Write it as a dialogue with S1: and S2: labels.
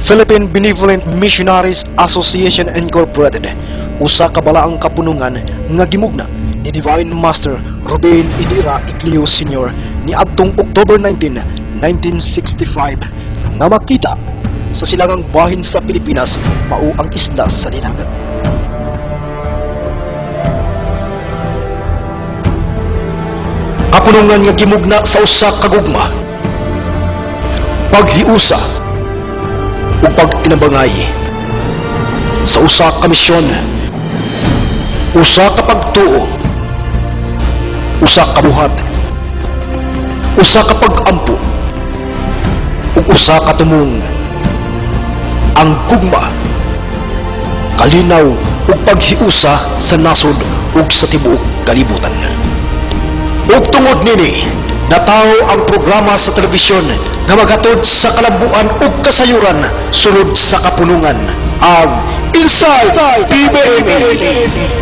S1: Philippine Benevolent Missionaries Association Incorporated, usa ka balaang kapunungan nga gimugna ni Divine Master Ruben Idira Icleo Sr. ni adtong October 19, 1965 nga makita sa silangang bahin sa Pilipinas mao ang isla sa Dinagat. Kapunungan nga gimugna sa usa ka gugma, paghiusa ug pagtinabangay sa usa ka misyon, usa ka pagtuo, usa ka buhat, usa ka pag-ampo ug usa ka tumong. Ang gugma, kalinaw ug paghiusa sa nasod ug sa tibuok kalibutan. Ug tungod nini, natawo ang programa sa telebisyon nga maghatod sa kalambuan ug kasayuran sulod sa kapunungan, ang Inside PBMA.